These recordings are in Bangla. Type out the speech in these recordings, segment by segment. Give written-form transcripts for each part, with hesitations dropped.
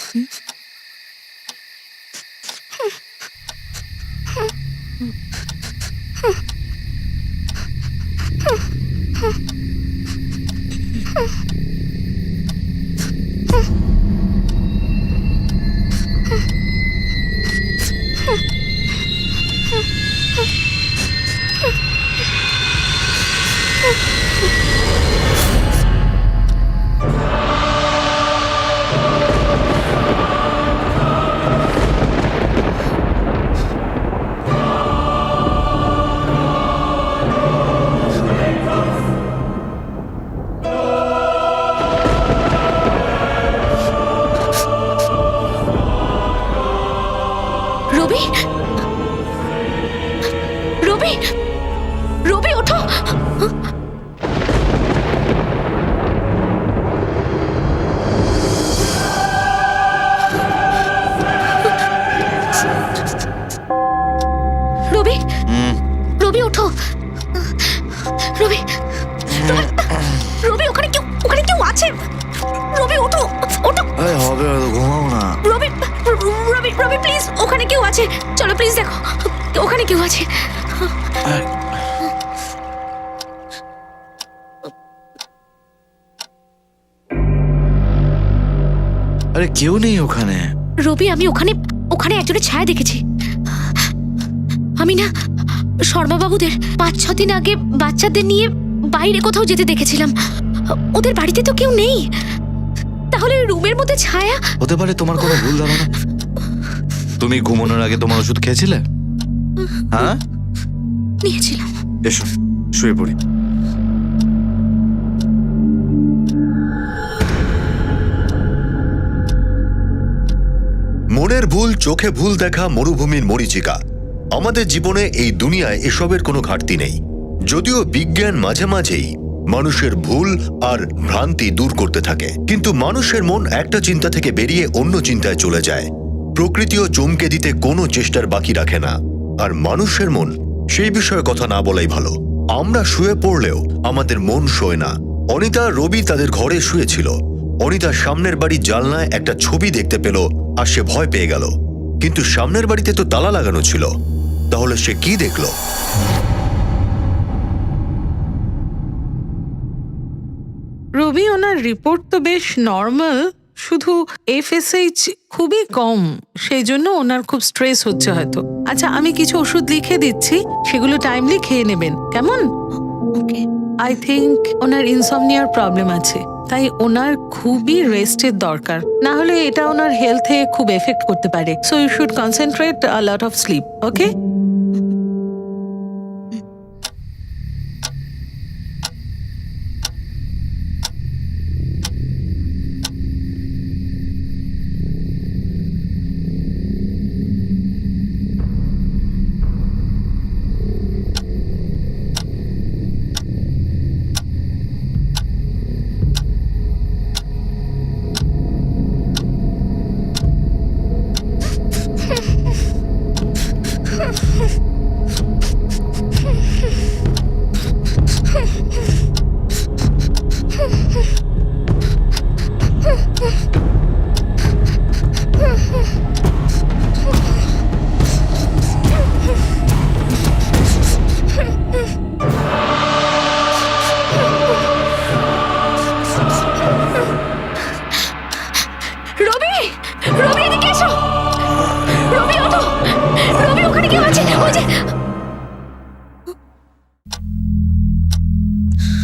রবি ওঠো। রবি রবি ওঠো। রবি রবি ওখানে কেউ আছে। রবি ওঠো ওঠো। হবে ঘুমাও না। রবি রবি রবি প্লিজ, ওখানে কেউ আছে, চলো প্লিজ দেখো ওখানে কেউ আছে। আরে কেউ নেই ওখানে। রবি আমি ওখানে একজনের ছায়া দেখেছি। আমি না শর্মা বাবুদের 5-6 দিন আগে বাচ্চাদের নিয়ে বাইরে কোথাও যেতে দেখেছিলাম। ওদের বাড়িতে তো কেউ নেই, তাহলে রুমের মধ্যে ছায়া হতে পারে। তোমার কোনো ভুল ধারণা। তুমি ঘুমানোর আগে তোমার ওষুধ খেয়েছিলে? হ্যাঁ নিয়েছিলাম। এসো শুয়ে পড়ি। মনের ভুল, চোখে ভুল দেখা, মরুভূমির মরীচিকা। আমাদের জীবনে এই দুনিয়ায় এসবের কোনো ঘাটতি নেই। যদিও বিজ্ঞান মাঝে মাঝেই মানুষের ভুল আর ভ্রান্তি দূর করতে থাকে, কিন্তু মানুষের মন একটা চিন্তা থেকে বেরিয়ে অন্য চিন্তায় চলে যায়। প্রকৃতিও চমকে দিতে কোনো চেষ্টার বাকি রাখে না, আর মানুষের মন সেই বিষয়ে কথা না বলাই ভালো। আমরা শুয়ে পড়লেও আমাদের মন শোয় না। অনিতা রবি তাদের ঘরে শুয়েছিল। অনিতা সামনের বাড়ির জানলায় একটা ছবি দেখতে পেল আর সে ভয় পেয়ে গেল। কিন্তু সামনের বাড়িতে তো তালা লাগানো ছিল, তাহলে সে কি দেখল? রবি, ওনার রিপোর্ট তো বেশ নর্মাল, শুধু FSH খুবই কম, সেই জন্য ওনার খুব স্ট্রেস হচ্ছে হয়তো। আচ্ছা, আমি কিছু ওষুধ লিখে দিচ্ছি, সেগুলো টাইমলি খেয়ে নেবেন, কেমন? ওকে। আই থিঙ্ক ওনার ইনসমনিয়ার প্রবলেম আছে, তাই ওনার খুবই রেস্টের দরকার, না হলে এটা ওনার হেলথে খুব এফেক্ট করতে পারে। So you should concentrate a lot of sleep, okay?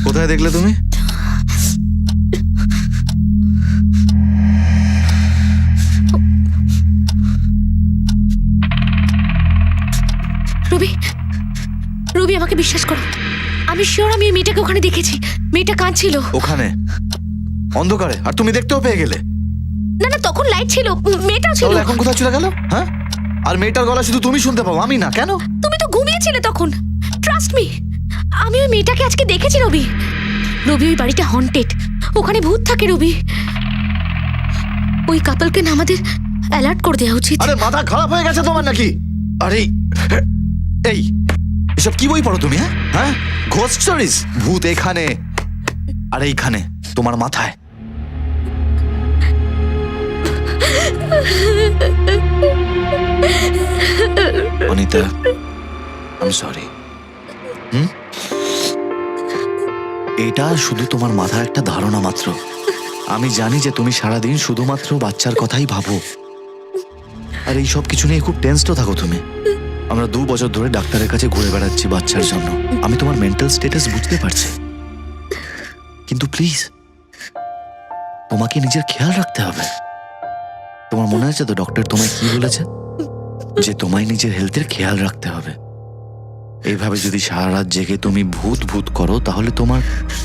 কোথায় দেখলে তুমি? রবি রবি আমাকে বিশ্বাস করো, আমি শিওর আমি এই মেয়েটাকে ওখানে দেখেছি। মেয়েটা কাঁদছিল ওখানে অন্ধকারে, আর তুমি দেখতেও পেয়ে গেলে? না না, তখন লাইট ছিল, মেয়েটাও ছিল। তাহলে এখন কোথায় চলে গেল? হ্যাঁ, আর মেয়েটার গলা শুধু তুমি শুনতে পাও, আমি না। কেন? তুমি তো ঘুমিয়েছিলে তখন। ট্রাস্ট মি, আমি ওই মেয়েটাকে আজকে দেখেছি। রবি রবি ওই বাড়িটা হন্টেড, ওখানে ভূত থাকে। রবি, ওই কাপলকে না আমাদের অ্যালার্ট করে দেওয়া উচিত। আরে মাথা খারাপ হয়ে গেছে তোমার নাকি? আরে এই এসব কি বই পড়ো তুমি? হ্যাঁ, ঘোস্ট স্টোরিজ। ভূত এখানে আর এইখানে তোমার মাথায়। Anita, I am sorry. এটা শুধু তোমার মাথার একটা ধারণা মাত্র। আমি জানি যে তুমি সারাদিন শুধুমাত্র বাচ্চার কথাই ভাবো, আর এই সব কিছু নিয়ে খুব টেন্সড থাকো তুমি। আমরা 2 বছর ধরে ডাক্তারের কাছে ঘুরে বেড়াচ্ছি বাচ্চার জন্য। আমি তোমার মেন্টাল স্ট্যাটাস বুঝতে পারছি, কিন্তু প্লিজ তোমাকে নিজের খেয়াল রাখতে হবে। তোমার মনে আছে তো ডক্টর তোমায় কি বলেছে? যে তোমায় নিজের হেলথের খেয়াল রাখতে হবে। এইভাবে যদি সারা রাত জেগে তুমি ভূত ভূত করো তাহলে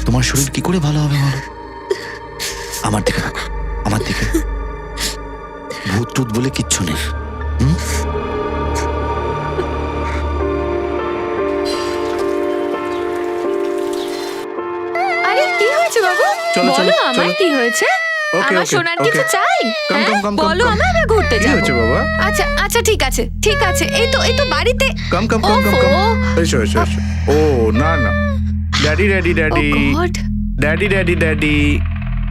তোমার শরীর কি করে ভালো হবে বলো? আমার দিকে রাখো, আমার দিকে। ভূত টুত বলে কিচ্ছু নেই। আরে কি হয়েছে বাবু? চলো, বলো চলো, আমার চলো। কি হয়েছে? ওকে, আমার ওকে, সোনার ওকে। কিছু চাই? কাম, হ্যাঁ? কাম, কাম, কাম, বলো, কাম। আমরা ঘুরতে কি যাবো। হয়েছে বাবা? আচ্ছা আচ্ছা, ঠিক আছে ঠিক আছে। এই তো বাড়িতে। কাম কাম কাম কাম কাম। ওফো। এসো এসো এসো। ও না না, daddy daddy daddy Oh God! Daddy daddy daddy,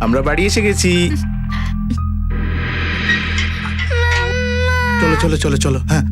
আমরা বাড়ি এসে গেছি। চলো চলো চলো চলো। হ্যাঁ,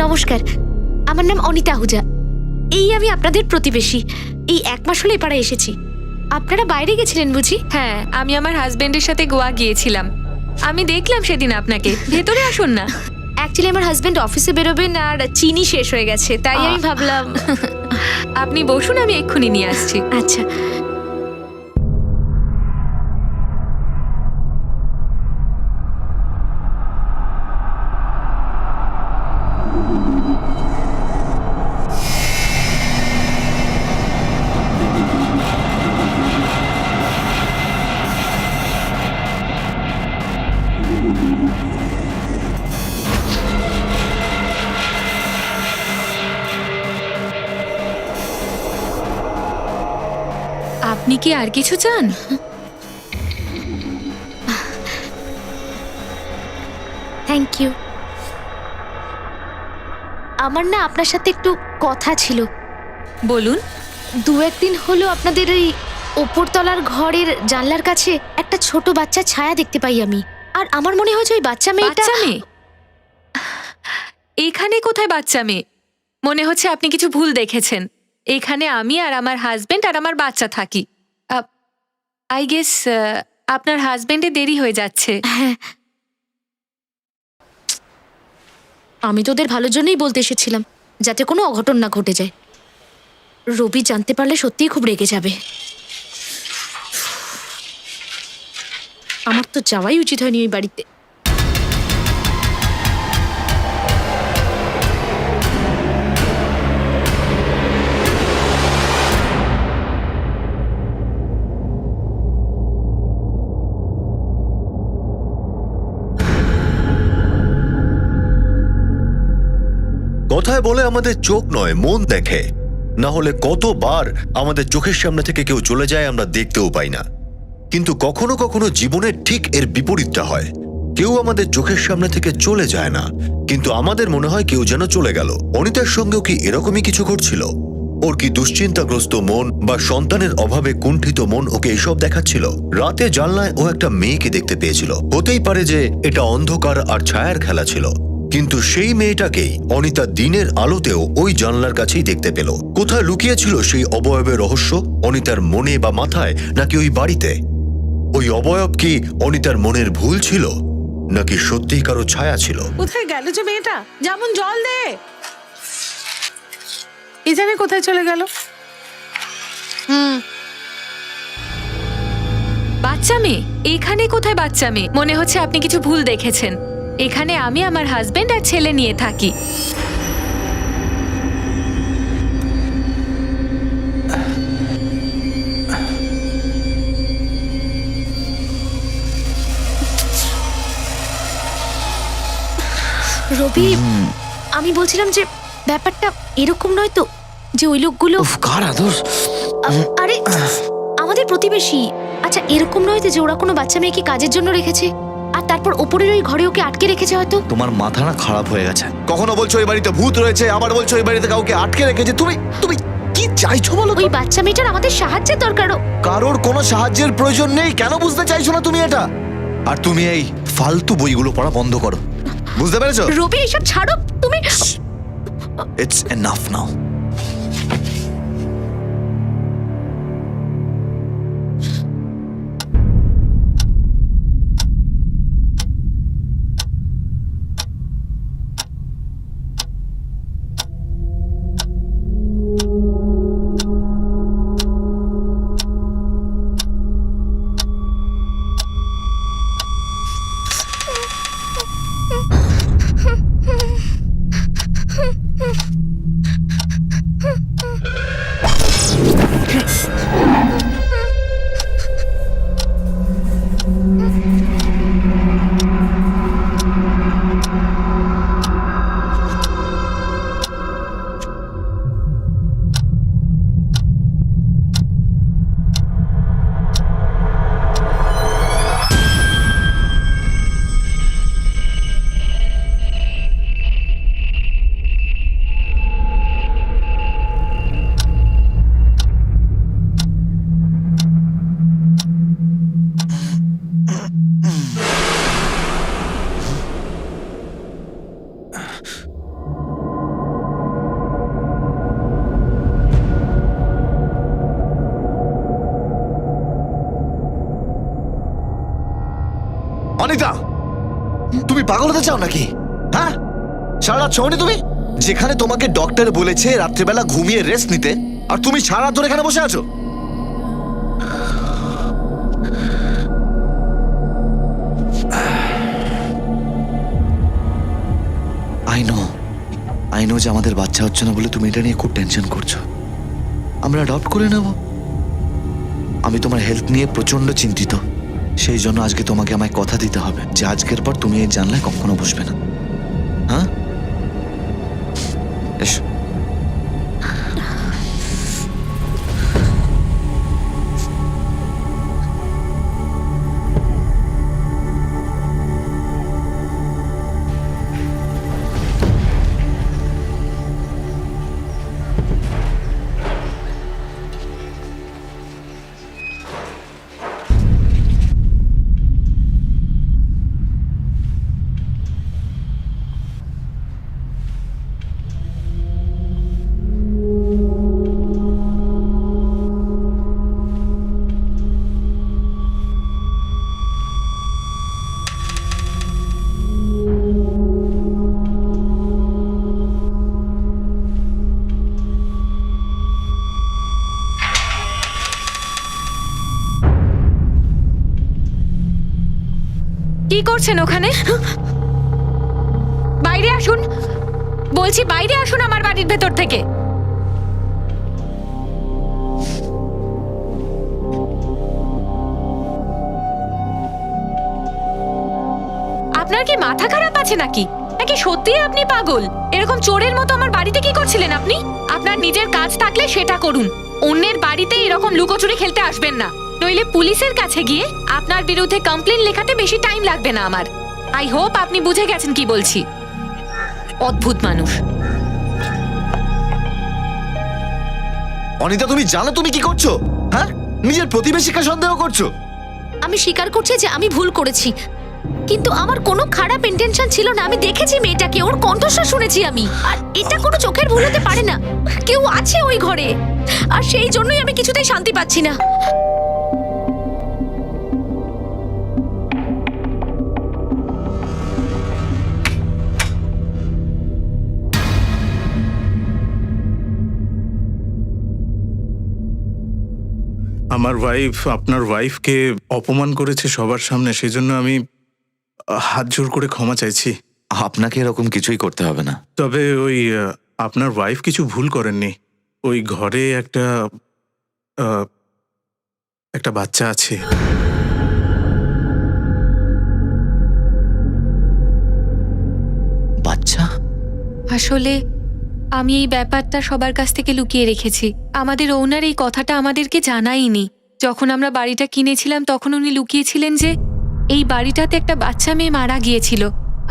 নমস্কার, আমার নাম অনিতা আহুজা। এই আমি আপনাদের প্রতিবেশী। এই 1 মাস হলো এপাড়ে এসেছি। আপনারা বাইরে গেছিলেন বুঝি? হ্যাঁ, আমি আমার হাজবেন্ডের সাথে গোয়া গিয়েছিলাম। আমি দেখলাম সেদিন আপনাকে। ভেতরে আসুন না। অ্যাকচুয়ালি আমার হাজবেন্ড অফিসে বেরোবেন আর চিনি শেষ হয়ে গেছে, তাই আমি ভাবলাম। আপনি বসুন, আমি এক্ষুনি নিয়ে আসছি। আচ্ছা। আপনি কি আর কিছু চান? Thank you. আমার না আপনার সাথে একটু কথা ছিল। বলুন। 2-1 দিন হলো আপনাদের ওই ওপরতলার ঘরের জানলার কাছে একটা ছোট বাচ্চার ছায়া দেখতে পাই আমি। আর আমার মনে হয়েছে ওই বাচ্চা মেয়েটা। বাচ্চা মেয়ে? এখানে কোথায় বাচ্চা মেয়ে? মনে হচ্ছে আপনি কিছু ভুল দেখেছেন। এখানে আমি আর আমার হাজবেন্ড আর আমার বাচ্চা থাকি। আই গেস আপনার হাজবেন্ডে দেরি হয়ে যাচ্ছে। হ্যাঁ, আমি তো ওদের ভালোর জন্যই বলতে এসেছিলাম, যাতে কোনো অঘটন না ঘটে যায়। রবি জানতে পারলে সত্যিই খুব রেগে যাবে। আমার তো যাওয়াই উচিত হয়নি ওই বাড়িতে। কথায় বলে আমাদের চোখ নয় মন দেখে, না হলে কতবার আমাদের চোখের সামনে থেকে কেউ চলে যায় আমরা দেখতেও পাই না। কিন্তু কখনো কখনো জীবনের ঠিক এর বিপরীতটা হয়। কেউ আমাদের চোখের সামনে থেকে চলে যায় না, কিন্তু আমাদের মনে হয় কেউ যেন চলে গেল। অনিতার সঙ্গেও কি এরকমই কিছু ঘটছিল? ওর কি দুশ্চিন্তাগ্রস্ত মন বা সন্তানের অভাবে কুণ্ঠিত মন ওকে এসব দেখাচ্ছিল? রাতে জানলায় ও একটা মেয়েকে দেখতে পেয়েছিল। হতেই পারে যে এটা অন্ধকার আর ছায়ার খেলা ছিল, কিন্তু সেই মেয়েটাকেই অনিতা দিনের আলোতেও ওই জানলার কাছেই দেখতে পেল। কোথায় লুকিয়েছিল সেই অবয়বের রহস্য? অনিতার মনে বা মাথায়, নাকি ওই বাড়িতে? ওই অবয়ব কি অনিতার মনের ভুল ছিল, নাকি সত্যিই কারো ছায়া ছিল? কোথায় গেল যে মেয়েটা? যেমন জল দে। এ জানে কোথায় চলে গেল? বাচ্চা মেয়ে? এখানে কোথায় বাচ্চা মেয়ে? মনে হচ্ছে আপনি কিছু ভুল দেখেছেন। এখানে আমি আমার হাজবেন্ড আর ছেলে নিয়ে থাকি। রবি, আমি বলছিলাম যে ব্যাপারটা এরকম নয় তো। যে ওই লোকগুলো উফ, কার আদর? আরে আমাদের প্রতিবেশী। আচ্ছা এরকম নয় যে ওরা কোনো বাচ্চা মেয়েকে কাজের জন্য রেখেছে আর তারপর ওপরের ওই ঘরে ওকে আটকে রেখেছে হয়তো। তোমার মাথা না খারাপ হয়ে গেছে। কখনো বলছো এই বাড়িতে ভূত রয়েছে, আবার বলছো এই বাড়িতে কাউকে আটকে রেখেছে। তুমি তুমি কি চাইছো বলো তো? ওই বাচ্চা মেয়েটার আমাদের সাহায্যের দরকার। কারোর কোনো সাহায্যের প্রয়োজন নেই। কেন বুঝতে চাইছো না তুমি এটা? আর তুমি এই ফালতু বইগুলো পড়া বন্ধ করো, বুঝতে পেরেছো? রবি এসব ছাড়ো তুমি। ইটস এনাফ নাও। অনিতা, তুমি পাগল হতে চাও নাকি? হ্যাঁ, সারা রাত শোনি তুমি? যেখানে তোমাকে ডক্টর বলেছে রাত্রিবেলা ঘুমিয়ে রেস্ট নিতে, আর তুমি সারা রাত ধরে এখানে বসে আছো। আই নো যে আমাদের বাচ্চা হচ্ছে না বলে তুমি এটা নিয়ে খুব টেনশন করছো। আমরা অ্যাডপ্ট করে নেব। আমি তোমার হেলথ নিয়ে প্রচন্ড চিন্তিত। সেই জন্য আজকে তোমাকে আমায় কথা দিতে হবে যে আজকের পর তুমি এই জানলায় কখনো বসবে না। হ্যাঁ, এসো। কি করছেন ওখানে? বাইরে আসুন বলছি, বাইরে আসুন আমার বাড়ির ভেতর থেকে। আপনার কি মাথা খারাপ আছে নাকি? নাকি সত্যিই আপনি পাগল? এরকম চোরের মতো আমার বাড়িতে কি করছিলেন আপনি? আপনার নিজের কাজ থাকলে সেটা করুন, অন্যের বাড়িতে এরকম লুকোচুরি খেলতে আসবেন না। নইলে পুলিশের কাছে গিয়ে আপনার বিরুদ্ধে কমপ্লেন লেখাতে বেশি টাইম লাগবে না আমার। আই হোপ আপনি বুঝে গেছেন কি বলছি। অদ্ভুত মানুষ। অনিতা, তুমি জানো তুমি কি করছো? হ্যাঁ, নিজের প্রতিবেশীকে সন্দেহ করছো। আমি স্বীকার করছি যে আমি ভুল করেছি, কিন্তু আমার কোনো খারাপ ইন্টেনশন ছিল না। আমি দেখেছি মেয়েটাকে, ওর কণ্ঠস্বর শুনেছি আমি। আর এটা কোনো চোখের ভুল হতে পারে না। কেউ আছে ওই ঘরে, আর সেই জন্যই আমি কিছুতেই শান্তি পাচ্ছি না। আমার ওয়াইফ আপনার ওয়াইফকে অপমান করেছে সবার সামনে, সেজন্য আমি হাত জোর করে ক্ষমা চাইছি। আপনাকে এরকম কিছুই করতে হবে না। তবে ওই আপনার ওয়াইফ কিছু ভুল করেননি। ওই ঘরে একটা বাচ্চা আছে। বাচ্চা? আসলে আমি এই ব্যাপারটা সবার কাছ থেকে লুকিয়ে রেখেছি। আমাদের ওনার এই কথাটা আমাদেরকে জানাইনি। যখন আমরা বাড়িটা কিনেছিলাম তখন উনি লুকিয়েছিলেন যে এই বাড়িটাতে একটা বাচ্চা মেয়ে মারা গিয়েছিল,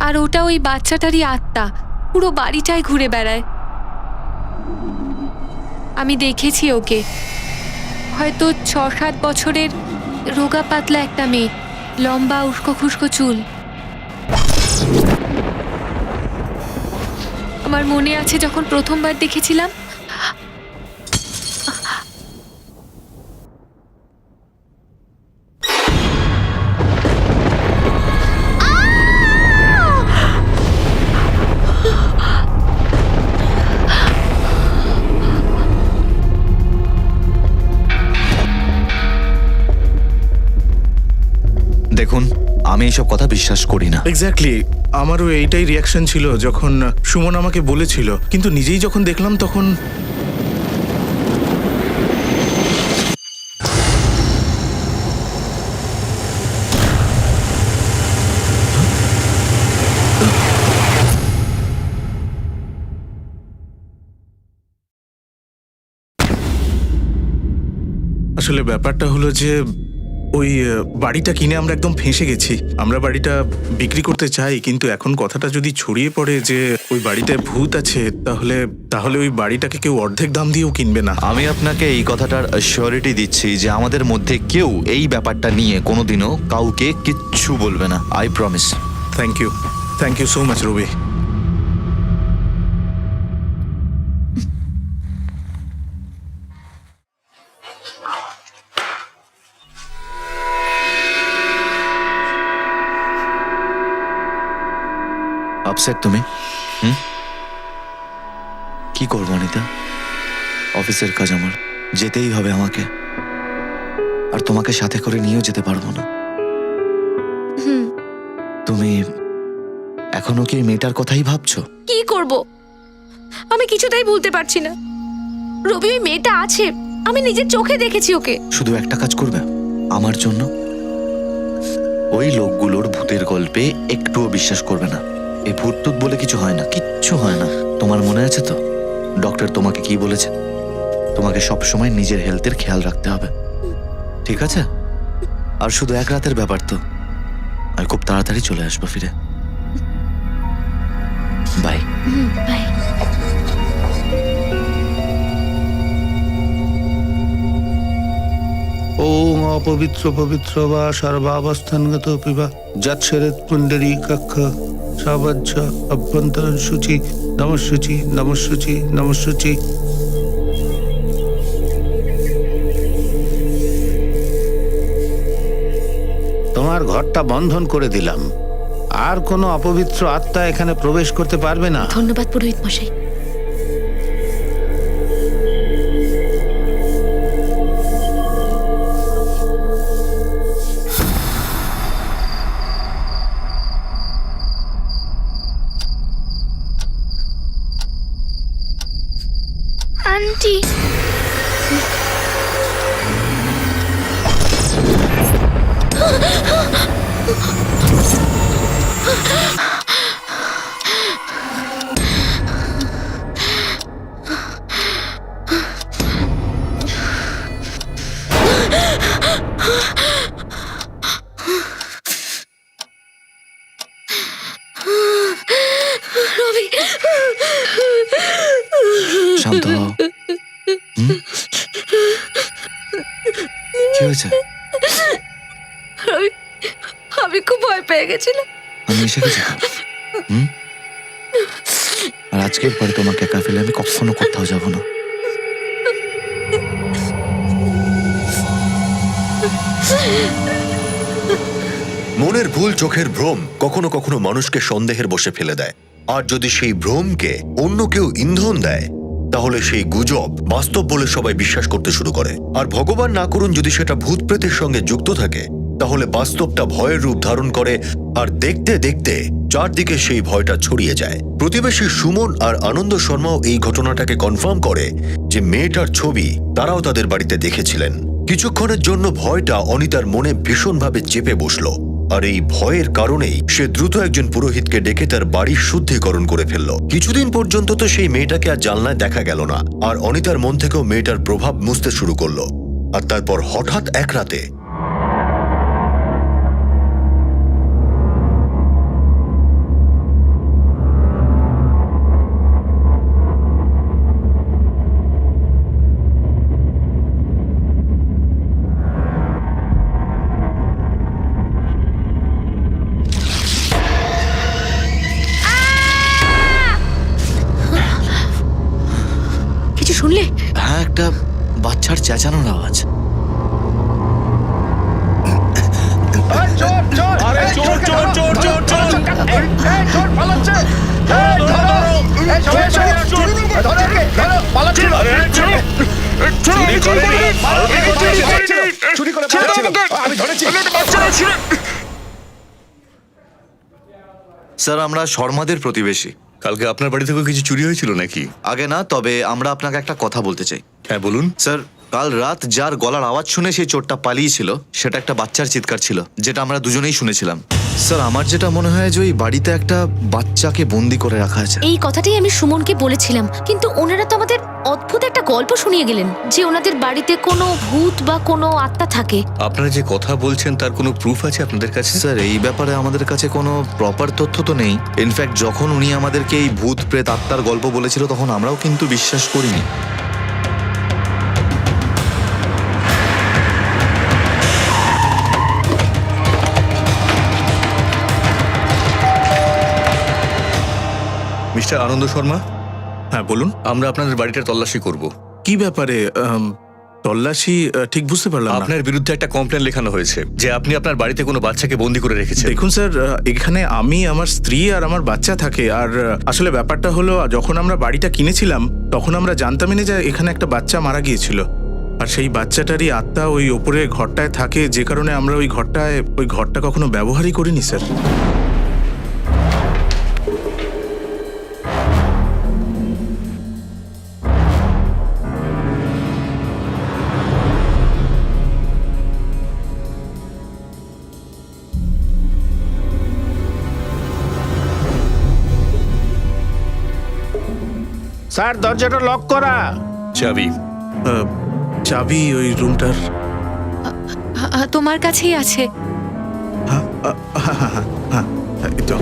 আর ওটা ওই বাচ্চাটারই আত্মা পুরো বাড়িটায় ঘুরে বেড়ায়। আমি দেখেছি ওকে, হয়তো 6-7 বছরের রোগা পাতলা একটা মেয়ে, লম্বা উস্কো খুস্কো চুল। আমার মনে আছে যখন প্রথমবার দেখেছিলাম, দেখুন, আমি এইসব কথা বিশ্বাস করি না। এক্স্যাক্টলি, আমারও এইটাই রিয়াকশন ছিল যখন সুমন আমাকে বলেছিল, কিন্তু নিজেই যখন দেখলাম তখন আসলে ব্যাপারটা হলো যে ওই বাড়িটা কিনে আমরা একদম ফেঁসে গেছি। আমরা বাড়িটা বিক্রি করতে চাই, কিন্তু এখন কথাটা যদি ছড়িয়ে পড়ে যে ওই বাড়িটায় ভূত আছে, তাহলে ওই বাড়িটাকে কেউ অর্ধেক দাম দিয়েও কিনবে না। আমি আপনাকে এই কথাটার শিওরিটি দিচ্ছি যে আমাদের মধ্যে কেউ এই ব্যাপারটা নিয়ে কোনোদিনও কাউকে কিচ্ছু বলবে না। I promise. Thank you so much Rabi. Upset তুমি? কি করবো অনিতা? অফিসের কাজ আমার, যেতেই হবে আমাকে, আর তোমাকে সাথে করে নিয়েও যেতে পারবো না। তুমি এখনো কি এই মেয়েটার কথাই ভাবছো? কি করব? আমি কিছুটাই ভুলতে পারছি না। রবি, ওই মেয়েটা আছে, আমি নিজের চোখে দেখেছি ওকে। শুধু একটা কাজ করবে আমার জন্য, ওই লোকগুলোর ভূতের গল্পে একটুও বিশ্বাস করবে না। এই ভূত টুত বলে কিছু হয় না, কিচ্ছু হয় না। তোমার মনে আছে তো ডক্টর তোমাকে কি বলেছে? তোমাকে সবসময় নিজের হেলথের খেয়াল রাখতে হবে, ঠিক আছে? আর শুধু এক রাতের ব্যাপার তো, আমি খুব তাড়াতাড়ি চলে আসবো ফিরে। বাই। বাই। ওং অপবিত্র পবিত্র বা সর্বাবস্থানগত পিবা যৎসরেত পুণ্ডরী কক্ষ সাবজ্জ অভ্যন্তরণ সূচি নমঃসূচি নমঃসূচি নমঃসূচি। তোমার ঘরটা বন্ধন করে দিলাম, আর কোনো অপবিত্র আত্মা এখানে প্রবেশ করতে পারবে না। ধন্যবাদ পুরোহিত মশাই। আন্টি, রবি, শান্ত হও। কি হয়েছে? রবি, আমি খুব ভয় পেয়ে গেছিলাম। আমি এসে গেছি তো। আর আজকের পরে তোমাকে একা ফেলে আমি কখনো কোথাও যাব না। মনের ভুল, চোখের ভ্রম কখনো কখনো মানুষকে সন্দেহের বশে ফেলে দেয়, আর যদি সেই ভ্রমকে অন্য কেউ ইন্ধন দেয় তাহলে সেই গুজব বাস্তব বলে সবাই বিশ্বাস করতে শুরু করে। আর ভগবান না করুন যদি সেটা ভূত প্রেতের সঙ্গে যুক্ত থাকে, তাহলে বাস্তবটা ভয়ের রূপ ধারণ করে, আর দেখতে দেখতে চারদিকে সেই ভয়টা ছড়িয়ে যায়। প্রতিবেশী সুমন আর আনন্দ শর্মাও এই ঘটনাটাকে কনফার্ম করে যে মেয়েটার ছবি তারাও তাদের বাড়িতে দেখেছিলেন। কিছুক্ষণের জন্য ভয়টা অনিতার মনে ভীষণভাবে চেপে বসলো। আর এই ভয়ের কারণেই সে দ্রুত একজন পুরোহিতকে ডেকে তার বাড়ির শুদ্ধিকরণ করে ফেলল। কিছুদিন পর্যন্ত তো সেই মেয়েটাকে আর জানলায় দেখা গেল না, আর অনিতার মন থেকেও মেয়েটার প্রভাব মুছতে শুরু করলো। আর তারপর হঠাৎ এক রাতে কিছু শুনলে? হ্যাঁ, একটা বাচ্চার চেঁচানোর আওয়াজ। স্যার, আমরা শর্মাদের প্রতিবেশী। কালকে আপনার বাড়ি থেকে কিছু চুরি হয়েছিল নাকি? আগে না, তবে আমরা আপনাকে একটা কথা বলতে চাই। হ্যাঁ বলুন। স্যার, কাল রাত যার গলার আওয়াজ শুনে সেই চোরটা পালিয়েছিল, সেটা একটা বাচ্চার চিৎকার ছিল, যেটা আমরা দুজনেই শুনেছিলাম। স্যার, আমার যেটা মনে হয় যে ওই বাড়িতে একটা বাচ্চাকে বন্দি করে রাখা আছে। এই কথাটাই আমি সুমনকে বলেছিলাম, কিন্তু ওনারা তো আমাদের অদ্ভুত একটা গল্প শুনিয়ে গেলেন যে ওনাদের বাড়িতে কোনো ভূত বা কোনো আত্মা থাকে। আপনারা যে কথা বলছেন তার কোনো প্রুফ আছে আপনাদের কাছে? স্যার, এই ব্যাপারে আমাদের কাছে কোনো প্রপার তথ্য তো নেই। ইনফ্যাক্ট যখন উনি আমাদেরকে এই ভূত প্রেত আত্মার গল্প বলেছিল তখন আমরাও কিন্তু বিশ্বাস করিনি। মিস্টার আনন্দ শর্মা, হ্যাঁ বলুন, আমরা আপনাদের বাড়িটার তল্লাশি করব। কি ব্যাপারে? তল্লাশি ঠিক বুঝতে পারলাম না। আপনার বিরুদ্ধে একটা কমপ্লেন লেখানো হয়েছে যে আপনি আপনার বাড়িতে কোনো বাচ্চাকে বন্দি করে রেখেছেন। দেখুন স্যার, এখানে আমি, আমার স্ত্রী আর আমার বাচ্চা থাকে। আর আসলে ব্যাপারটা হলো, যখন আমরা বাড়িটা কিনেছিলাম তখন আমরা জানতামই না যে এখানে একটা বাচ্চা মারা গিয়েছিল। আর সেই বাচ্চাটারই আত্মা ওই ওপরে ঘরটায় থাকে, যে কারণে আমরা ওই ঘরটা কখনো ব্যবহারই করিনি স্যার। স্যার, দরজাটা লক করা। চাবি? চাবি ওই রুমটার? তোমার কাছেই আছে। হ্যাঁ, এই তো।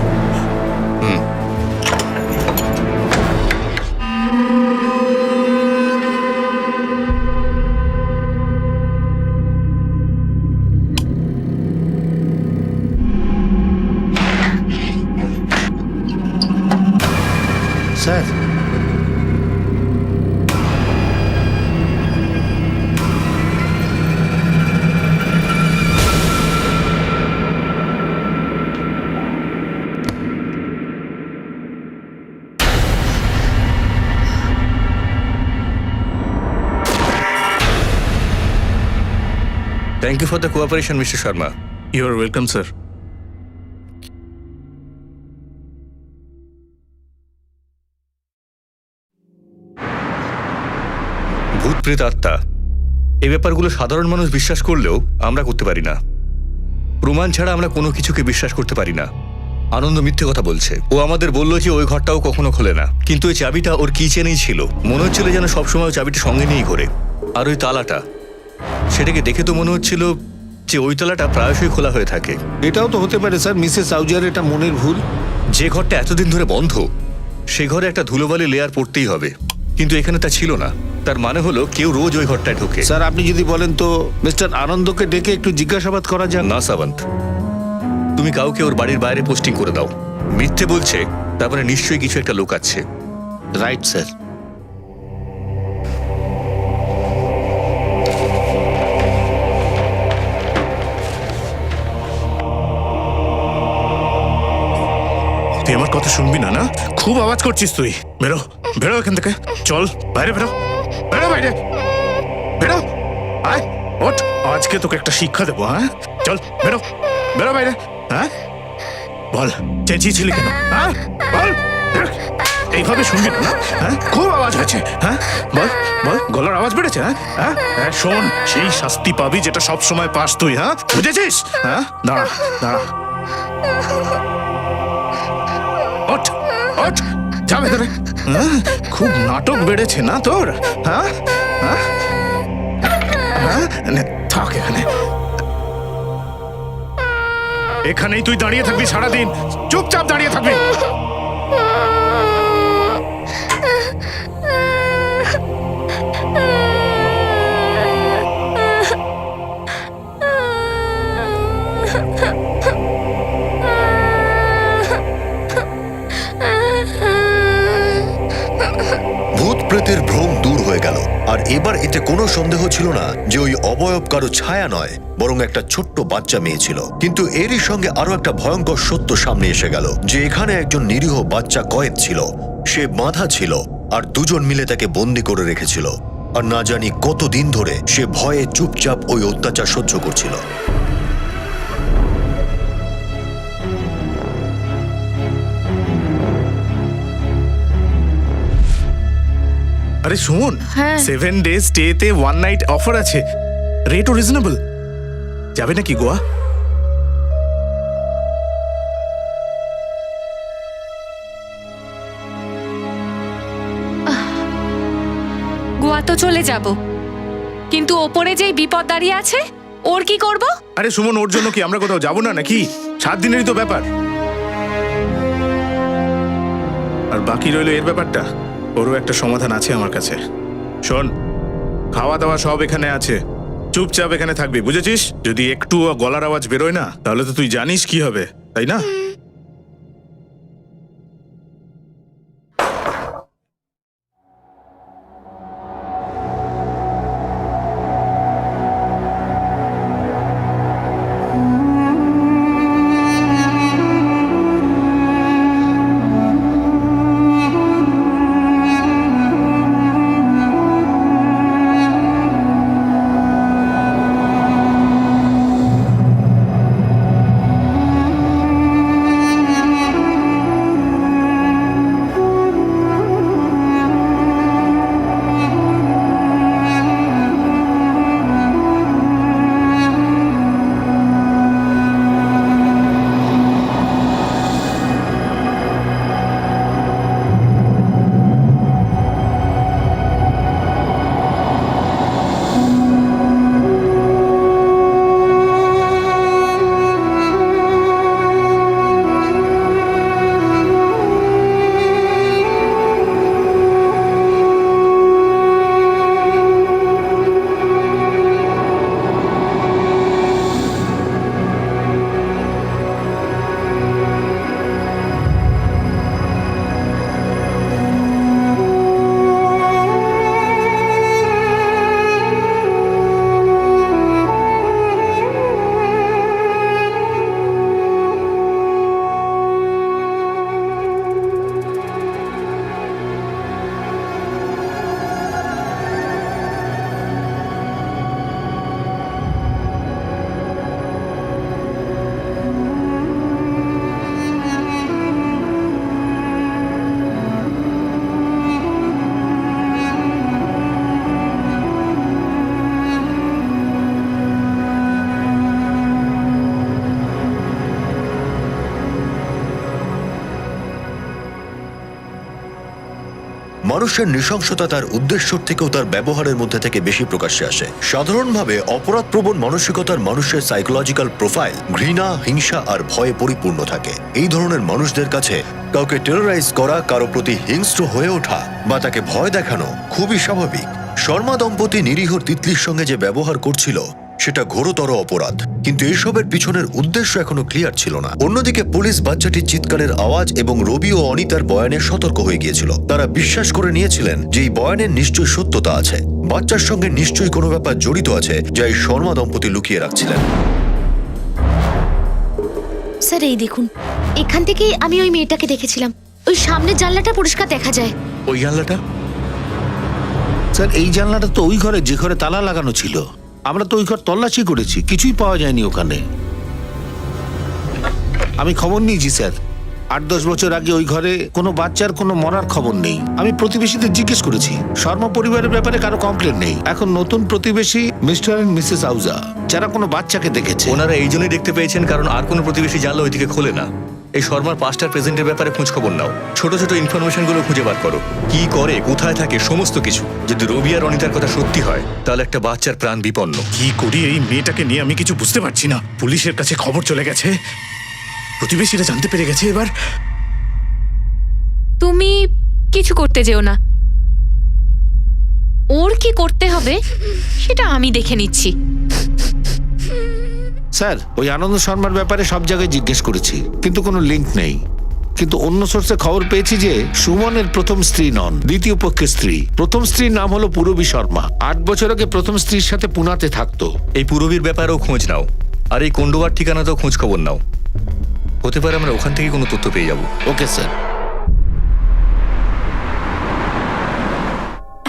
Sir, thank you for the cooperation Mister Sharma. You are welcome sir. ভূত প্রেত আত্মা, এই ব্যাপারগুলো সাধারণ মানুষ বিশ্বাস করলেও আমরা করতে পারি না। প্রমাণ ছাড়া আমরা কোনো কিছুকে বিশ্বাস করতে পারি না। আনন্দ মিথ্যে কথা বলছে। ও আমাদের বললো যে ওই ঘরটাও কখনো খোলে না, কিন্তু ওই চাবিটা ওর কিচেনেই ছিল। মনে হচ্ছিল যেন সবসময় ওই চাবিটা সঙ্গে নিয়েই ঘোরে। আর ওই তালাটা, সেটাকে দেখে তো মনে হচ্ছিল যে ওই তালাটা প্রায়শই খোলা হয়ে থাকে। এটাও তো হতে পারে স্যার, মিসেস আউজার এটা মনের ভুল। যে ঘরটা এতদিন ধরে বন্ধ, সে ঘরে একটা ধুলোবালি লেয়ার পড়তেই হবে, কিন্তু এখানে তা ছিল না। তার মানে হলো কেউ রোজ ওই ঘরটায় ঢোকে। স্যার, আপনি যদি বলেন তো মিস্টার আনন্দকে ডেকে একটু জিজ্ঞাসাবাদ করা যাক। না সাবন্ত, তুমি কাউকে ওর বাড়ির বাইরে পোস্টিং করে দাও। মিথ্যে বলছে, তারপরে নিশ্চয়ই কিছু একটা লোক আছে। Right sir. তুই আমার কথা শুনবি না? না, খুব আওয়াজ করছিস তুই। বেরো, বেরো এখান থেকে। চল বাইরে, বেরো, বেরো বাইরে, বেরো। আয়, ওঠ, আজকে তোকে একটা শিক্ষা দেবো। হ্যাঁ, চল বেরো, বেরো বাইরে। হ্যাঁ, বল চেঁচিয়েছিলি কেন? হ্যাঁ বল। এইভাবে শুনবি না, না? হ্যাঁ, খুব আওয়াজ হয়েছে। হ্যাঁ, বল বল, গলার আওয়াজ বেড়েছে। হ্যাঁ হ্যাঁ হ্যাঁ, শোন, সেই শাস্তি পাবি যেটা সব সময় পাস তুই। হ্যাঁ, বুঝেছিস? হ্যাঁ, দাঁড়া দাঁড়া, ওঠ ওঠ, যা ভেতরে। হ্যাঁ, খুব নাটক বেড়েছে না তোর? হ্যাঁ হ্যাঁ হ্যাঁ, নে, থাক এখানে, এখানেই তুই দাঁড়িয়ে থাকবি সারাদিন, চুপচাপ দাঁড়িয়ে থাকবি। ভূত প্রেতের ভ্রম দূর হয়ে গেল, আর এবার এতে কোনো সন্দেহ ছিল না যে ওই অবয়ব কারো ছায়া নয়, বরং একটা ছোট্ট বাচ্চা মেয়ে ছিল। কিন্তু এরই সঙ্গে আরো একটা ভয়ঙ্কর সত্য সামনে এসে গেল, যে এখানে একজন নিরীহ বাচ্চা কয়েদ ছিল। সে বাঁধা ছিল, আর দুজন মিলে তাকে বন্দি করে রেখেছিল। আর না জানি কতদিন ধরে সে ভয়ে চুপচাপ ওই অত্যাচার সহ্য করছিল। আরে শোন, 7 days স্টেতে 1 night অফার আছে, রেটও রিজনেবল। যাবে নাকি গোয়া? গোয়া তো চলে যাব, কিন্তু ওপরে যেই বিপদ দাঁড়িয়ে আছে, ওর কি করব? আরে সুমন, ওর জন্য কি আমরা কোথাও যাবো না নাকি? 7 দিনেরই তো ব্যাপার। আর বাকি রইল এর ব্যাপারটা, ওরও একটা সমাধান আছে আমার কাছে। শোন, খাওয়া দাওয়া সব এখানে আছে, চুপচাপ এখানে থাকবি, বুঝেছিস? যদি একটু গলার আওয়াজ বেরোয় না, তাহলে তো তুই জানিস কি হবে, তাই না? মানুষের নৃশংসতা তার উদ্দেশ্যর থেকেও তার ব্যবহারের মধ্যে থেকে বেশি প্রকাশ্যে আসে। সাধারণভাবে অপরাধপ্রবণ মানসিকতার মানুষের সাইকোলজিক্যাল প্রোফাইল ঘৃণা, হিংসা আর ভয়ে পরিপূর্ণ থাকে। এই ধরনের মানুষদের কাছে কাউকে টেরোরাইজ করা, কারো প্রতি হিংস্র হয়ে ওঠা বা তাকে ভয় দেখানো খুবই স্বাভাবিক। শর্মা দম্পতি নিরীহ তিতলির সঙ্গে যে ব্যবহার করছিল সেটা ঘোরতর অপরাধ, কিন্তু এসবের পিছনের উদ্দেশ্য এখনো ক্লিয়ার ছিল না। অন্যদিকে পুলিশ বাচ্চাটির চিৎকারের আওয়াজ এবং রবি ও অনিতার বয়ানে সতর্ক হয়ে গিয়েছিল। তারা বিশ্বাস করে নিয়েছিলেন যে এই বয়ানের নিশ্চয়ই সত্যতা আছে, বাচ্চার সঙ্গে নিশ্চয়ই কোনো ব্যাপার জড়িত আছে যা এই শর্মা দম্পতি লুকিয়ে রাখছিলেন। স্যার এই দেখুন, এখান থেকেই আমি ওই মেয়েটাকে দেখেছিলাম। ওই সামনের জানলাটা পরিষ্কার দেখা যায়। ওই জানলাটা? স্যার, এই জানলাটা তো ওই ঘরে, যে ঘরে তালা লাগানো ছিল। আমরা তো ওই ঘর তল্লাশি করেছি, কিছুই পাওয়া যায়নি ওখানে। আমি খবর নিয়েছি স্যার, 8-10 বছর আগে ওই ঘরে কোনো বাচ্চার কোনো মরার খবর নেই। আমি প্রতিবেশীদের জিজ্ঞেস করেছি, শর্মা পরিবারের ব্যাপারে কারো কমপ্লেন নেই। এখন নতুন প্রতিবেশী মিস্টার এন্ড মিসেস আউজা, যারা কোনো বাচ্চাকে দেখেছে। ওনারা এই জন্যই দেখতে পেয়েছেন কারণ আর কোনো প্রতিবেশী জানলে ওইদিকে খোলে না। এই শর্মার পাস্টার প্রেজেন্টের ব্যাপারে খোঁজ খবর নাও, ছোট ছোট ইনফরমেশন গুলো খুঁজে বার করো, কি করে, কোথায় থাকে, সমস্ত কিছু। যদি রবি আর অনিতার কথা সত্যি হয় তাহলে একটা বাচ্চার প্রাণ বিপন্ন। কি করি এই মেয়েটাকে নিয়ে আমি কিছু বুঝতে পারছি না। পুলিশের কাছে খবর চলে গেছে, প্রতিবেশীরা জানতে পেরে গেছে। এবার তুমি কিছু করতে যেও না, ওর কি করতে হবে সেটা আমি দেখে নিচ্ছি। স্যার, ওই আনন্দ শর্মার ব্যাপারে সব জায়গায় জিজ্ঞেস করেছি, কিন্তু কোনো লিংক নেই। কিন্তু অন্য সোর্সে খবর পেয়েছি যে সুমনের প্রথম স্ত্রী নন, দ্বিতীয় পক্ষের স্ত্রী। প্রথম স্ত্রীর নাম হলো পূরবী শর্মা। 8 বছর আগে প্রথম স্ত্রীর সাথে পুনাতে থাকতো। এই পুরবীর ব্যাপারেও খোঁজ নাও, আর এই কোন্ডোবার ঠিকানাতেও খোঁজ খবর নাও। হতে পারে আমরা ওখান থেকে কোনো তথ্য পেয়ে যাবো। Okay sir.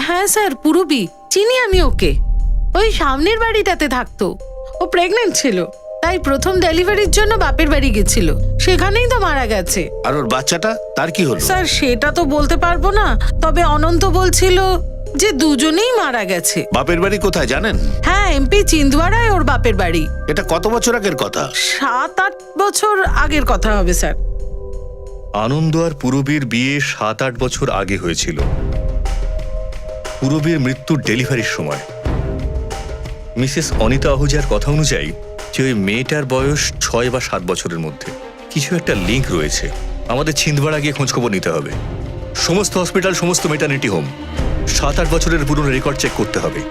হ্যাঁ স্যার, পূরবী চিনি আমি ওকে। ওই সামনের বাড়িটাতে থাকতো। ও প্রেগনেন্ট ছিল, তাই প্রথম ডেলিভারির জন্য বাপের বাড়ি গেছিল, সেখানেই তো মারা গেছে। আর ওর বাচ্চাটা, তার কি হলো? স্যার সেটা তো বলতে পারবো না, তবে অনন্ত বলছিল যে দুজনেই মারা গেছে। বাপের বাড়ি কোথায় জানেন? হ্যাঁ, এমপি চিন্দওয়ারায় ওর বাপের বাড়ি। এটা কত বছর আগের কথা? 7-8 বছর আগের কথা হবে স্যার। আনন্দ আর পুরবীর বিয়ে 7-8 বছর আগে হয়েছিল। পুরবীর মৃত্যুর ডেলিভারির সময় মিসেস অনিতা আহুজার কথা অনুযায়ী যে ওই মেয়েটার বয়স 6 বা 7 বছরের মধ্যে। কিছু একটা লিঙ্ক রয়েছে। আমাদের ছিন্দওয়াড়া গিয়ে খোঁজখবর নিতে হবে। সমস্ত হসপিটাল, সমস্ত মেটার্নিটি হোম 7-8 বছরের পুরনো রেকর্ড চেক করতে হবে।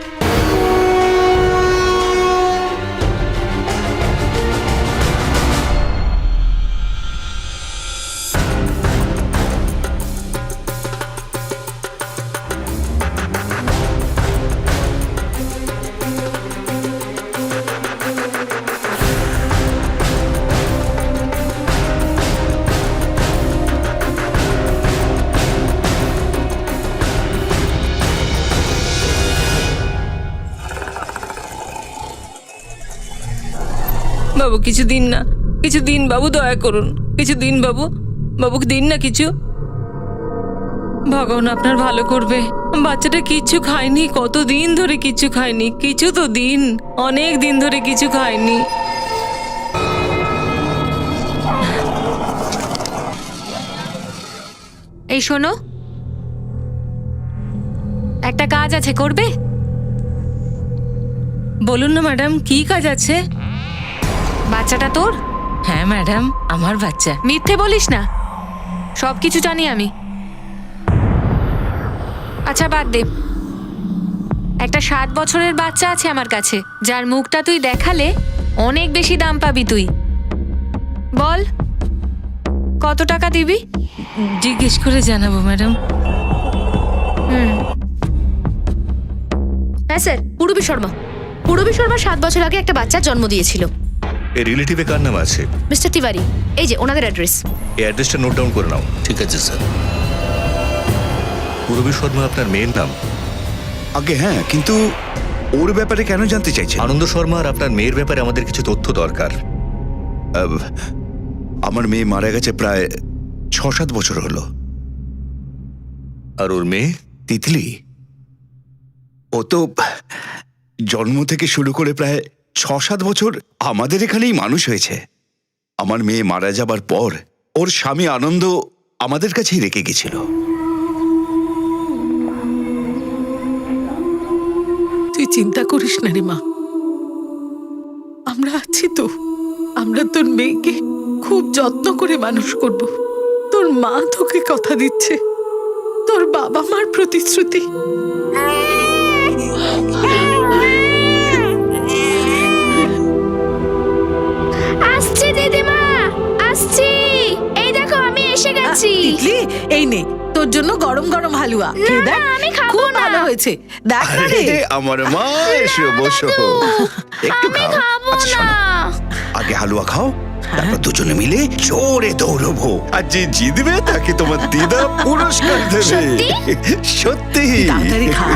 বাবু কিছু দিন না, কিছু দিন বাবু, দয়া করুন কিছু দিন বাবু, বাবুকে দিন না কিছু। ভগবান আপনার ভালো করবে। বাচ্চাটা কিচ্ছু খায়নি, কতদিন ধরে কিচ্ছু খায়নি। কিছু তো দিন, অনেক দিন ধরে কিছু খায়নি। এই শোনো, একটা কাজ আছে, করবে? বলুন না ম্যাডাম, কি কাজ আছে? বাচ্চাটা তোর? হ্যাঁ ম্যাডাম, আমার বাচ্চা। মিথ্যে বলিস না, সবকিছু জানি আমি। আচ্ছা বাদ দে, একটা 7 বছরের বাচ্চা আছে আমার কাছে, যার মুখটা তুই দেখালে অনেক বেশি দাম পাবি তুই। বল কত টাকা দিবি? জিজ্ঞেস করে জানাবো ম্যাডাম। হ্যাঁ স্যার, পূরবী শর্মা। পূরবী শর্মা 7 বছর আগে একটা বাচ্চার জন্ম দিয়েছিল। এই রিলেটিভে কার নাম আছে? মিস্টার তিওয়ারি, এই যে ওনাদের অ্যাড্রেস। এই অ্যাড্রেসটা নোট ডাউন করে নাও। ঠিক আছে স্যার। পুরবী শর্মা আপনার মেয়ের নাম? আগে হ্যাঁ, কিন্তু ওর ব্যাপারে কেন জানতে চাইছেন? আনন্দ শর্মা আর আপনার মেয়ের ব্যাপারে আমাদের কিছু তথ্য দরকার। আমার মেয়ে মারা গেছে প্রায় 6-7 বছর হলো। আর ওর মেয়ে? তিতলি, ও তো জন্ম থেকে শুরু করে প্রায় 6-7 বছর আমাদের এখানেই মানুষ হয়েছে। আমার মেয়ে মারা যাবার পর ওর স্বামী আনন্দ আমাদের কাছেই রেখে গেছিল। তুই চিন্তা করিস না রে মা, আমরা আছি তো। আমরা তোর মেয়েকে খুব যত্ন করে মানুষ করব। তোর মা তোকে কথা দিচ্ছে, তোর বাবা মার প্রতিশ্রুতি। আসছি দিদিমা, আসছি। এই দেখো আমি এসে গেছি। তিতলি, এই নে তোর জন্য গরম গরম হালুয়া। খেয়ে দেখ, আমি খাবো খুব না। ভালো হয়েছে। দেখ না রে। আরে, আমার মা, এসো বসো, একটু খাও। আচ্ছা শোনো, আগে হালুয়া খাও, তারপর দুজনে মিলে জোরে দৌড়বো, আর যে জিতবে তাকে তোমার দিদা পুরস্কার দেবে। সত্যি? তাড়াতাড়ি খা।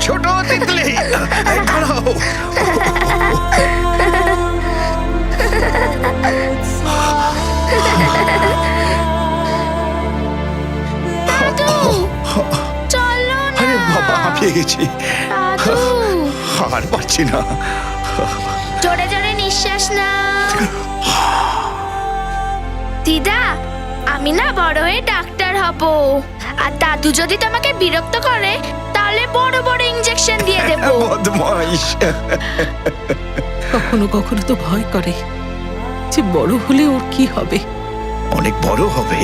ছোট তিতলি, এই দাঁড়াও। পেয়ে গেছি। দাদু আর পারছি না। জোরে জোরে নিঃশ্বাস না। দিদা, আমি না বড় হয়ে ডাক্তার হব, আর দাদু যদি তোমাকে বিরক্ত করে তাহলে বড় বড় ইনজেকশন দিয়ে দেব। বদমাইশ। কখনো কখনো তো ভয় করে যে বড় হলে ওর কি হবে। অনেক বড় হবে।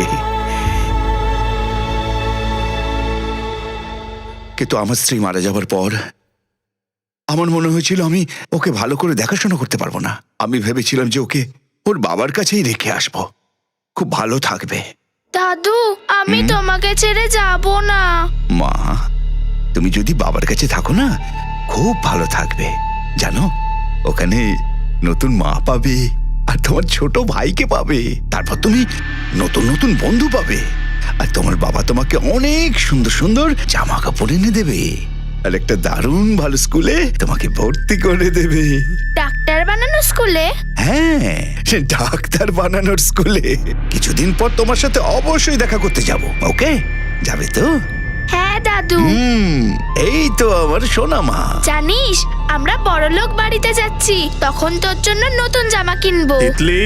কিন্তু আমার স্ত্রী মারা যাবার পর আমার মনে হয়েছিল আমি ওকে ভালো করে দেখাশোনা করতে পারবো না। আমি ভেবেছিলাম যে ওকে ওর বাবার কাছেই রেখে আসবো, খুব ভালো থাকবে। দাদু, আমি তোমাকে ছেড়ে যাব না। মা, তুমি যদি বাবার কাছে থাকো না, খুব ভালো থাকবে। জানো, ওখানে নতুন মা পাবে, আর তোমার ছোট ভাইকে পাবে। তারপর তুমি নতুন নতুন বন্ধু পাবে, আর তোমার বাবা তোমাকে অনেক সুন্দর সুন্দর জামা কাপড় এনে দেবে, আর একটা দারুণ ভালো স্কুলে তোমাকে ভর্তি করে দেবে। ডাক্তার বানানো স্কুলে? হ্যাঁ, সে ডাক্তার বানানোর স্কুলে। কিছুদিন পর তোমার সাথে অবশ্যই দেখা করতে যাব। ওকে, যাবে তো? হ্যাঁ দাদু। এই তো আমার সোনা মা। জানিস, আমরা বড়লোক বাড়িতে যাচ্ছি, তখন তোর জন্য নতুন জামা কিনবো। তিতলি,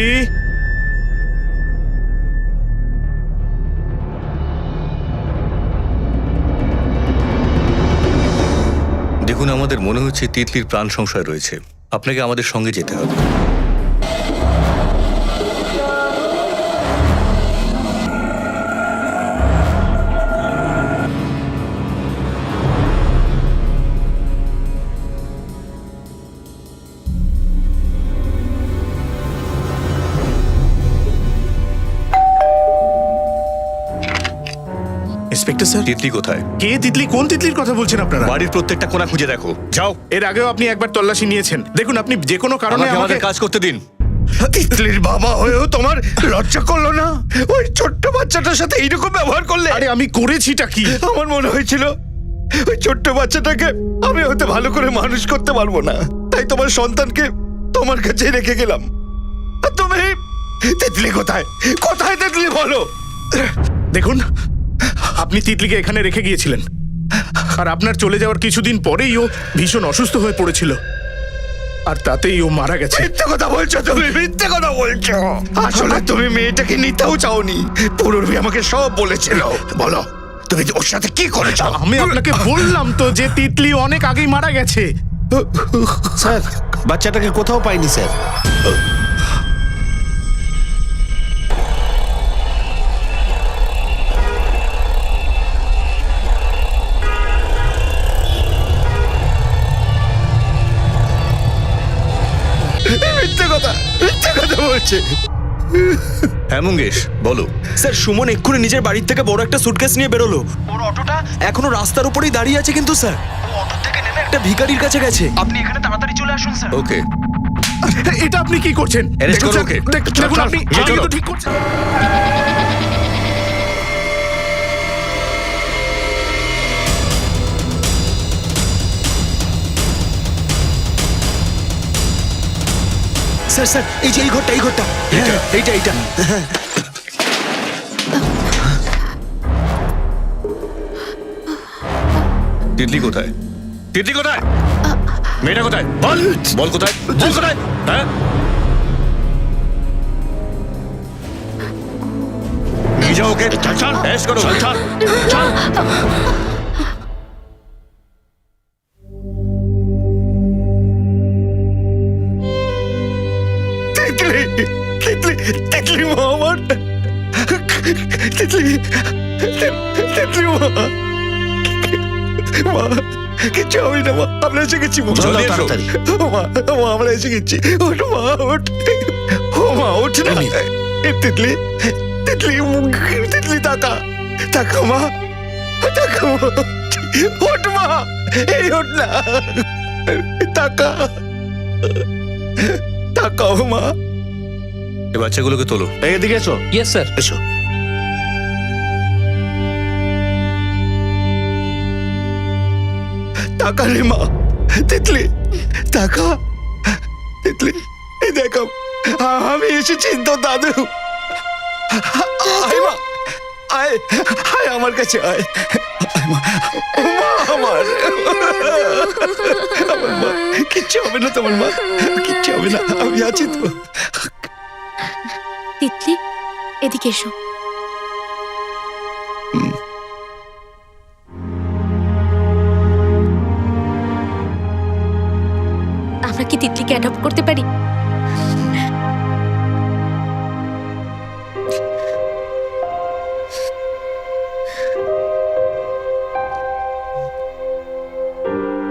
দেখুন, আমাদের মনে হচ্ছে তিতলির প্রাণ সংশয় রয়েছে। আপনাকে আমাদের সঙ্গে যেতে হবে। Inspector sir. তিতলি কোথায়? কে তিতলি? কোন তিতলির কথা বলছেন আপনারা? বাড়ির প্রত্যেকটা কোণা খুঁজে দেখো, যাও। এর আগেও আপনি একবার তল্লাশি নিয়েছেন। দেখুন, আপনি যে কোনো কারণে আমাকে আমাদের আমাকে কাজ করতে দিন। তিতলির বাবা হয়েও তোমার লজ্জা করলো না? ওই ছোট্ট বাচ্চাটার সাথে এইরকম ব্যবহার করলে? আরে আমি করেছিটা কি? আমার মনে হয়েছিল ওই ছোট্ট বাচ্চাটাকে আমি হয়তো ভালো করে মানুষ করতে পারবো না, তাই তোমার সন্তানকে তোমার কাছে রেখে গেলাম। আর তুমি, তিতলি কোথায়? কোথায় তিতলি, বলো। দেখুন, আপনি তিতলিকে এখানে রেখে গিয়েছিলেন, আর আপনার চলে যাওয়ার কিছুদিন পরেই ও ভীষণ অসুস্থ হয়ে পড়েছিল, আর তাতেই ও মারা গেছে। মিথ্যে কথা বলছো তুমি, মিথ্যে কথা বলছো। আসলে তুমি মেয়েটাকে নিতেও চাওনি, পূর্বী আমাকে সব বলেছিল। বলো, তুমি ওর সাথে কি করেছো? আমি আপনাকে বললাম তো যে তিতলি অনেক আগেই মারা গেছে। স্যার, বাচ্চাটাকে কোথাও পাইনি স্যার। মিথ্যে কথা, মিথ্যে কথা বলছে। হ্যাঁ মঙ্গেশ, বলো। স্যার, সুমন এক্ষুনি নিজের বাড়ির থেকে বড় একটা সুটকেস নিয়ে বেরোলো। ওর অটোটা এখনো রাস্তার উপরেই দাঁড়িয়ে আছে, কিন্তু স্যার ও অটো থেকে নেমে একটা ভিখারির কাছে গেছে। আপনি এখানে তাড়াতাড়ি চলে আসুন স্যার। ওকে, এটা আপনি কি করছেন? Arrest করো দেখুন, ওকে। দেখুন, আপনি চলো। এটা কিন্তু ঠিক করছেন। স্যার স্যার, এই যে এই ঘরটা, এই ঘরটা, এইটা এইটা। তিতলি কোথায়? তিতলি কোথায়? মেয়েটা কোথায়? বল, বল কোথায়? বল কোথায়? হ্যাঁ, নিয়ে যাও ওকে। চল চল, অ্যারেস্ট করো। চল চল চল। তিতলি, তিতলি, তিতলি মা আমার, তিতলি, তিতলি মা, মা কিচ্ছু হবে না মা, আমরা এসে গেছি মা। জলদি এসো। মা, মা, আমরা এসে গেছি। ওঠ মা, ওঠ। ও মা, ওঠ না। তিতলি, তিতলি, তিতলি, তাকা, তাকা মা, তাকা মা, ওঠ মা, এই ওঠ না, তাকা, তাকাও মা। এই বাচ্চাগুলোকে তোলো। এদিকে এসো। Yes sir. এসো। তাকা রে মা, তিতলি, তাকা, তিতলি, এই দেখো, আমি এসেছি তো দাদু। আয় মা, আয় আয় আমার কাছে আয়। আয় মা, আমার আমার মা, কিচ্ছু হবে না তোমার মা, কিচ্ছু হবে না, আমি আছি তো। তিতলি, এদিকে এসো। আমরা কি তিতলিকে অ্যাডপ্ট করতে পারি?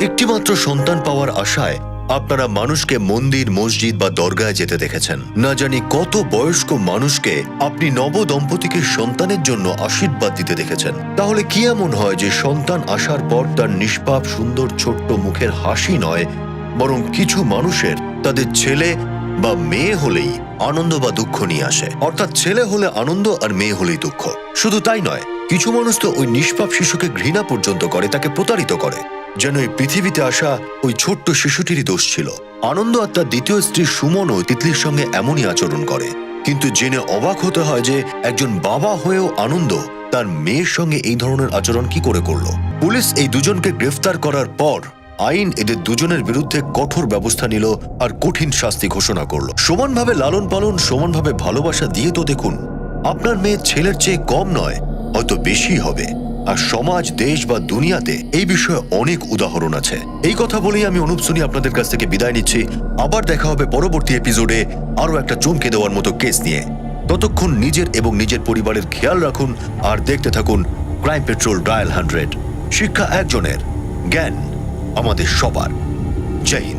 একটিমাত্র সন্তান পাওয়ার আশায় আপনারা মানুষকে মন্দির, মসজিদ বা দরগায় যেতে দেখেছেন। না জানি কত বয়স্ক মানুষকে আপনি নব দম্পতিকে সন্তানের জন্য আশীর্বাদ দিতে দেখেছেন। তাহলে কি এমন হয় যে সন্তান আসার পর তার নিষ্পাপ সুন্দর ছোট্ট মুখের হাসি নয়, বরং কিছু মানুষের তাদের ছেলে বা মেয়ে হলেই আনন্দ বা দুঃখ নিয়ে আসে? অর্থাৎ ছেলে হলে আনন্দ আর মেয়ে হলেই দুঃখ। শুধু তাই নয়, কিছু মানুষ তো ওই নিষ্পাপ শিশুকে ঘৃণা পর্যন্ত করে, তাকে প্রতারিত করে, যেন এই পৃথিবীতে আসা ওই ছোট্ট শিশুটিরই দোষ ছিল। আনন্দ আর তার দ্বিতীয় স্ত্রী সুমনও তিতলির সঙ্গে এমনই আচরণ করে। কিন্তু জেনে অবাক হতে হয় যে একজন বাবা হয়েও আনন্দ তার মেয়ের সঙ্গে এই ধরনের আচরণ কি করে করলো। পুলিশ এই দুজনকে গ্রেফতার করার পর আইন এদের দুজনের বিরুদ্ধে কঠোর ব্যবস্থা নিল আর কঠিন শাস্তি ঘোষণা করলো। সমানভাবে লালন পালন, সমানভাবে ভালোবাসা দিয়ে তো দেখুন, আপনার মেয়ে ছেলের চেয়ে কম নয়, হয়তো বেশি হবে। আর সমাজ, দেশ বা দুনিয়াতে এই বিষয়ে অনেক উদাহরণ আছে। এই কথা বলেই আমি অনুপ সোনি আপনাদের কাছ থেকে বিদায় নিচ্ছি। আবার দেখা হবে পরবর্তী এপিসোডে আরো একটা চমকে দেওয়ার মতো কেস নিয়ে। ততক্ষণ নিজের এবং নিজের পরিবারের খেয়াল রাখুন আর দেখতে থাকুন ক্রাইম পেট্রোল ডায়াল 100। শিক্ষা একজনের, জ্ঞান আমাদের সবার। জয় হিন্দ।